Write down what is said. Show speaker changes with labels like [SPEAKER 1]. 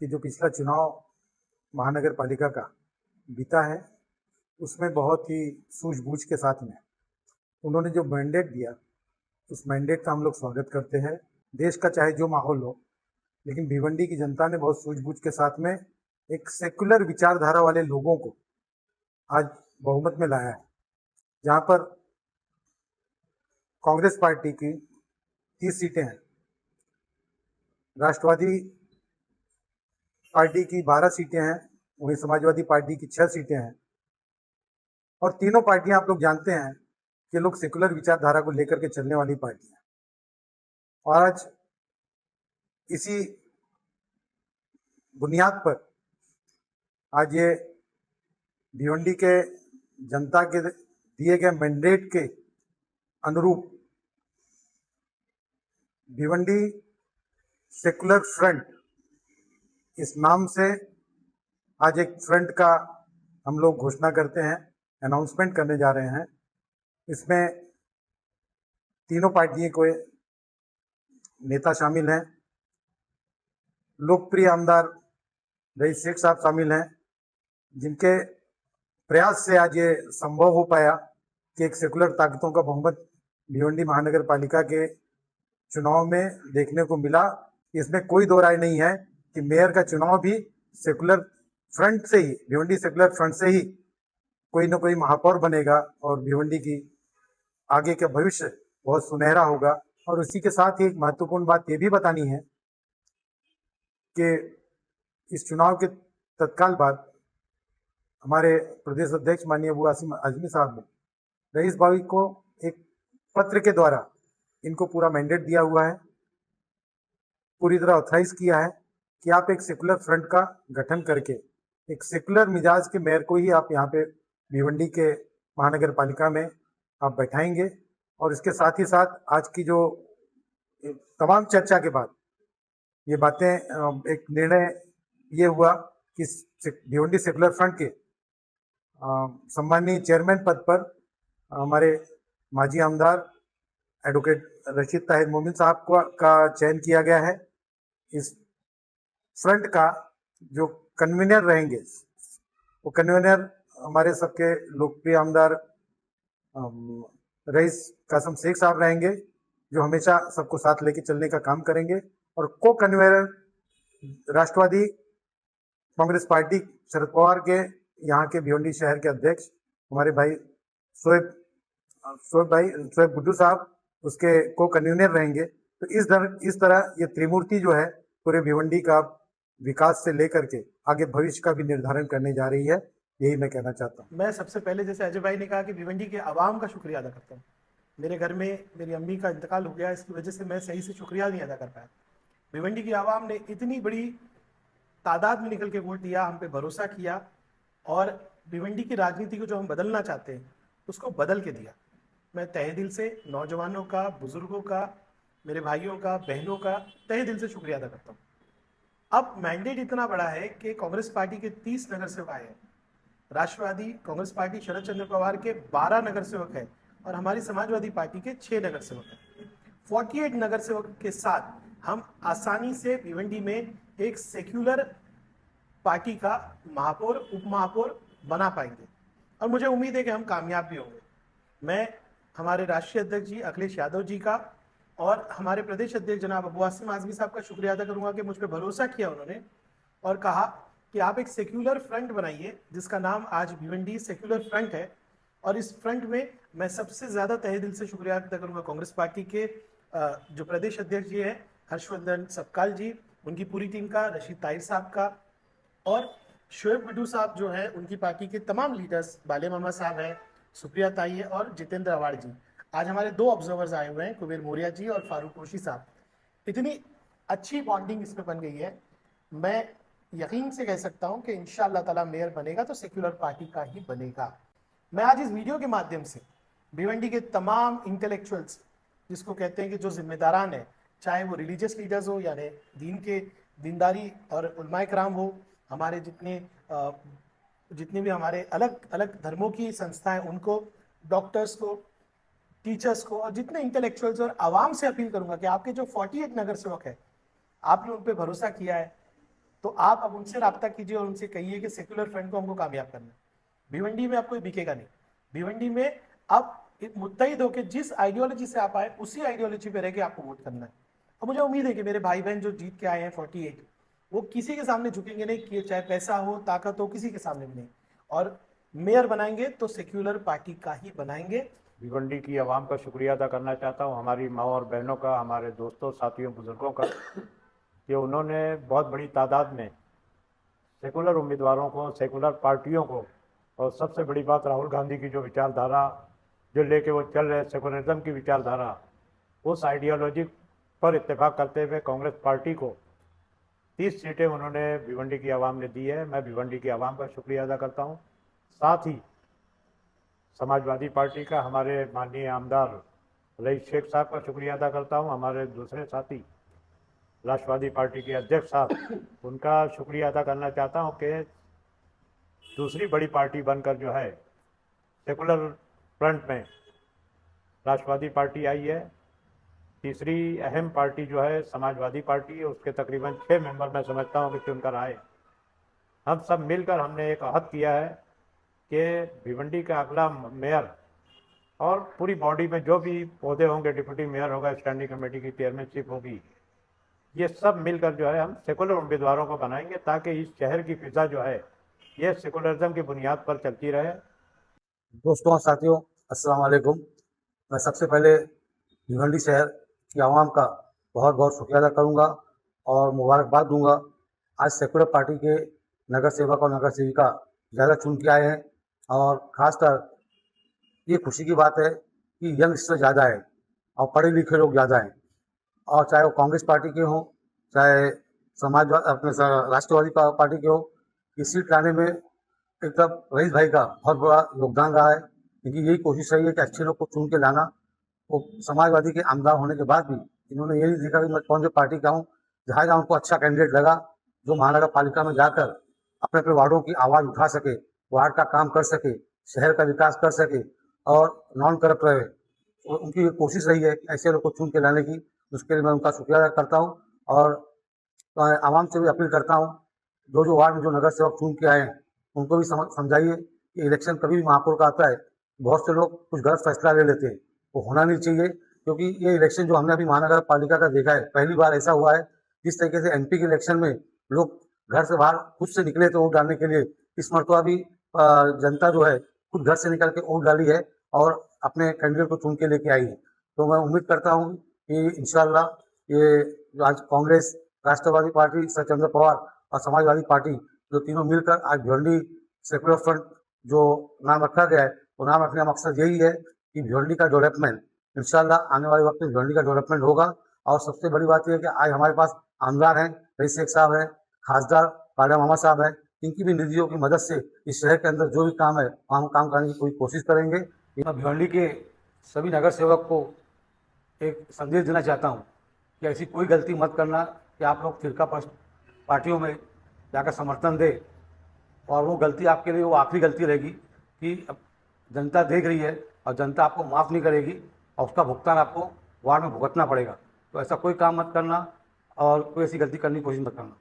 [SPEAKER 1] कि जो पिछला चुनाव महानगर पालिका का बीता है उसमें बहुत ही सूझबूझ के साथ में उन्होंने जो मैंडेट दिया उस मैंडेट का हम लोग स्वागत करते हैं। देश का चाहे जो माहौल हो, लेकिन भिवंडी की जनता ने बहुत सूझबूझ के साथ में एक सेकुलर विचारधारा वाले लोगों को आज बहुमत में लाया है, जहां पर कांग्रेस पार्टी की 30 सीटें हैं, राष्ट्रवादी पार्टी की 12 सीटें हैं, वहीं समाजवादी पार्टी की 6 सीटें हैं। और तीनों पार्टियां आप लोग जानते हैं कि लोग सेकुलर विचारधारा को लेकर के चलने वाली पार्टियां। और आज इसी बुनियाद पर आज ये भिवंडी के जनता के दिए गए मैंडेट के अनुरूप भिवंडी सेकुलर फ्रंट इस नाम से आज एक फ्रंट का हम लोग घोषणा करते हैं, अनाउंसमेंट करने जा रहे हैं। इसमें तीनों पार्टियों के नेता शामिल हैं। लोकप्रिय आमदार रईस शेख साहब शामिल हैं, जिनके प्रयास से आज ये संभव हो पाया कि एक सेकुलर ताकतों का बहुमत भिवंडी महानगर पालिका के चुनाव में देखने को मिला। इसमें कोई दो राय नहीं है कि मेयर का चुनाव भी सेकुलर फ्रंट से ही, भिवंडी सेकुलर फ्रंट से ही कोई ना कोई महापौर बनेगा और भिवंडी की आगे का भविष्य बहुत सुनहरा होगा। और उसी के साथ ही एक महत्वपूर्ण बात ये भी बतानी है कि इस चुनाव के तत्काल बाद हमारे प्रदेश अध्यक्ष माननीय अबू आसिम आजमी साहब ने रईस भाई को एक पत्र के द्वारा इनको पूरा मैंडेट दिया हुआ है, पूरी तरह ऑथराइज किया है कि आप एक सेकुलर फ्रंट का गठन करके एक सेकुलर मिजाज के मेयर को ही आप यहाँ पे भिवंडी के महानगर पालिका में आप बैठाएंगे। और इसके साथ ही साथ आज की जो तमाम चर्चा के बाद ये बातें, एक निर्णय ये हुआ कि भिवंडी सेकुलर फ्रंट के सम्माननीय चेयरमैन पद पर हमारे माजी आमदार एडवोकेट रशीद ताहिर मोमिन साहब का चयन किया गया है। इस फ्रंट का जो कन्वीनर रहेंगे वो कन्वीनर हमारे सबके लोकप्रिय आमदार रईस कासम शेख साहब रहेंगे, जो हमेशा सबको साथ लेके चलने का काम करेंगे। और को कन्वीनर राष्ट्रवादी कांग्रेस पार्टी शरद पवार के यहाँ के भिवंडी शहर के अध्यक्ष हमारे भाई शोएब गुड्डू साहब उसके को कन्वीनर रहेंगे। तो इस तरह ये त्रिमूर्ति जो है पूरे भिवंडी का विकास से लेकर के आगे भविष्य का भी निर्धारण करने जा रही है। यही मैं कहना चाहता हूँ।
[SPEAKER 2] मैं सबसे पहले, जैसे अजय भाई ने कहा, कि भिवंडी के आवाम का शुक्रिया अदा करता हूँ। मेरे घर में मेरी अम्मी का इंतकाल हो गया, इसकी वजह से मैं सही से शुक्रिया नहीं अदा कर पाया। भिवंडी की आवाम ने इतनी बड़ी तादाद में निकल के वोट दिया, हम पे भरोसा किया और भिवंडी की राजनीति को जो हम बदलना चाहते हैं उसको बदल के दिया। मैं तहे दिल से नौजवानों का, बुजुर्गों का, मेरे भाइयों का, बहनों का तहे दिल से शुक्रिया अदा करता हूँ। अब मैंडेट इतना बड़ा है कि कांग्रेस पार्टी के 30 नगर सेवक आए हैं, राष्ट्रवादी कांग्रेस पार्टी शरद चंद्र पवार के 12 नगर सेवक हैं और हमारी समाजवादी पार्टी के 6 नगर सेवक हैं। 48 नगर सेवक के साथ हम आसानी से भिवंडी में एक सेक्युलर पार्टी का महापौर, उप महापौर बना पाएंगे और मुझे उम्मीद है कि हम कामयाब भी होंगे। मैं हमारे राष्ट्रीय अध्यक्ष जी अखिलेश यादव जी का और हमारे प्रदेश अध्यक्ष जनाब अबू आसिम आजमी साहब का शुक्रिया अदा करूंगा कि मुझ पर भरोसा किया उन्होंने और कहा कि आप एक सेक्युलर फ्रंट बनाइए, जिसका नाम आज भिवंडी सेक्युलर फ्रंट है। और इस फ्रंट में मैं सबसे ज्यादा तहे दिल से शुक्रिया अदा करूंगा कांग्रेस पार्टी के जो प्रदेश अध्यक्ष जी है हर्षवर्धन सपकाल जी, उनकी पूरी टीम का, रशीद ताहिर साहब का और शोएब गुड्डू साहब जो है उनकी पार्टी के तमाम लीडर्स, बाले मामा साहब हैं, सुप्रिया ताई है और जितेंद्र अवाड़ जी। आज हमारे 2 ऑब्जर्वर्स आए हुए हैं, कुबेर मौर्या जी और फारूक कोशी साहब। इतनी अच्छी बॉन्डिंग इसमें बन गई है, मैं यकीन से कह सकता हूं कि इंशाअल्लाह ताला मेयर बनेगा तो सेक्युलर पार्टी का ही बनेगा। मैं आज इस वीडियो के माध्यम से भिवंडी के तमाम इंटेलेक्चुअल्स, जिसको कहते हैं कि जो जिम्मेदारान है, चाहे वो रिलीजियस लीडर्स हो यानी दीन के दीनदारी और उलमाए कराम हो, हमारे जितने भी हमारे अलग अलग धर्मों की संस्थाएं, उनको, डॉक्टर्स को, टीचर्स को और जितने इंटेलेक्चुअल्स और आवाम से अपील करूंगा कि आपके जो 48 नगर सेवक है, आपने उन पर भरोसा किया है, तो आप अब उनसे राब्ता कीजिए और उनसे कहिए कि सेक्युलर फ्रंट को हमको कामयाब करना है। भिवंडी में अब कोई बिकेगा नहीं। भिवंडी में अब मुत्तहिद होकर जिस आइडियोलॉजी से आप आए उसी आइडियोलॉजी पे रह के आपको वोट करना है। और मुझे उम्मीद है कि मेरे भाई बहन जो जीत के आए हैं 48, वो किसी के सामने झुकेंगे नहीं, कि चाहे पैसा हो ताकत हो, किसी के सामने भी नहीं। और मेयर बनाएंगे तो सेक्युलर पार्टी का ही बनाएंगे।
[SPEAKER 3] भिवंडी की आवाम का शुक्रिया अदा करना चाहता हूँ, हमारी माँ और बहनों का, हमारे दोस्तों साथियों बुजुर्गों का, कि उन्होंने बहुत बड़ी तादाद में सेकुलर उम्मीदवारों को, सेकुलर पार्टियों को, और सबसे बड़ी बात राहुल गांधी की जो विचारधारा जो लेके वो चल रहे सेकुलरिज्म की विचारधारा, उस आइडियोलॉजी पर इत्तेफाक करते हुए कांग्रेस पार्टी को 30 सीटें उन्होंने भिवंडी की आवाम ने दी है। मैं भिवंडी की आवाम का शुक्रिया अदा करता हूँ। साथ ही समाजवादी पार्टी का हमारे माननीय आमदार रईस शेख साहब का शुक्रिया अदा करता हूँ। हमारे दूसरे साथी राष्ट्रवादी पार्टी के अध्यक्ष साहब, उनका शुक्रिया अदा करना चाहता हूँ कि दूसरी बड़ी पार्टी बनकर जो है सेकुलर फ्रंट में राष्ट्रवादी पार्टी आई है। तीसरी अहम पार्टी जो है समाजवादी पार्टी है, उसके तकरीबन 6 मेंबर मैं समझता हूँ कि चुनकर आए। हम सब मिलकर हमने एक अहद किया है कि भिवंडी का अगला मेयर और पूरी बॉडी में जो भी पौधे होंगे, डिप्टी मेयर होगा, स्टैंडिंग कमेटी की चेयरमैनशिप होगी, ये सब मिलकर जो है हम सेकुलर उम्मीदवारों को बनाएंगे, ताकि इस शहर की फिजा जो है ये सेकुलरिज्म की बुनियाद पर चलती रहे।
[SPEAKER 1] दोस्तों और साथियों, अस्सलाम वालेकुम। मैं सबसे पहले भिवंडी शहर की आवाम का बहुत बहुत शुक्रिया अदा करूँगा और मुबारकबाद दूंगा। आज सेकुलर पार्टी के नगर सेवक और नगर सेविका ज़्यादा चुन के आए हैं, और ख़ासकर ये खुशी की बात है कि यंगस्टर ज़्यादा है और पढ़े लिखे लोग ज़्यादा हैं। और चाहे वो कांग्रेस पार्टी के हों, चाहे राष्ट्रवादी पार्टी के हो, ये सीट लाने में एकदम रईस भाई का बहुत बड़ा योगदान रहा है। क्योंकि यही कोशिश रही है कि अच्छे लोग को चुन के लाना। वो समाजवादी के आमदार होने के बाद भी इन्होंने ये नहीं देखा कि मैं कौन सी पार्टी का हूँ। जहाँ जहाँ उनको अच्छा कैंडिडेट लगा, जो महानगर पालिका में जाकर अपने अपने वार्डों की आवाज़ उठा सके, वार्ड का काम कर सके, शहर का विकास कर सके और नॉन करप्ट रहे, तो उनकी कोशिश रही है कि ऐसे लोग को चुन के लाने की। उसके लिए मैं उनका शुक्रिया अदा करता हूँ और आवाम से भी अपील करता हूँ, जो वार्ड में जो नगर सेवक चुन के आए हैं उनको भी समझाइए कि इलेक्शन कभी भी महापौर का आता है, बहुत से लोग कुछ गलत फैसला ले लेते हैं, वो होना नहीं चाहिए। क्योंकि ये इलेक्शन जो हमने अभी महानगर पालिका का देखा है, पहली बार ऐसा हुआ है। जिस तरीके से एमपी के इलेक्शन में लोग घर से बाहर खुद से निकले थे वोट डालने के लिए, इस मरतबा भी जनता जो है खुद घर से निकल के वोट डाली है और अपने कैंडिडेट को चुन के लेके आई है। तो मैं उम्मीद करता हूँ कि इंशाल्लाह ये जो आज कांग्रेस, राष्ट्रवादी पार्टी सर चंद्र पवार और समाजवादी पार्टी जो तीनों मिलकर आज भिवंडी सेकुलर फ्रंट जो नाम रखा गया है, वो नाम रखने का मकसद यही है कि भिवंडी का डेवलपमेंट इंशाल्लाह आने वाले वक्त में भिवंडी का डेवलपमेंट होगा। और सबसे बड़ी बात यह है कि आज हमारे पास आमदार हैं, रईस शेख साहब हैं, खासदार काला मामा साहब हैं। इनकी भी निधियों की मदद से इस शहर के अंदर जो भी काम है हम काम करने की पूरी कोशिश करेंगे। मैं भिवंडी के सभी नगर सेवक को एक संदेश देना चाहता हूँ कि ऐसी कोई गलती मत करना कि आप लोग फिरका पार्टियों में जाकर समर्थन दे, और वो गलती आपके लिए वो आखिरी गलती रहेगी कि अब जनता देख रही है और जनता आपको माफ़ नहीं करेगी और उसका भुगतान आपको वार्ड में भुगतना पड़ेगा। तो ऐसा कोई काम मत करना और कोई ऐसी गलती करने की कोशिश मत करना।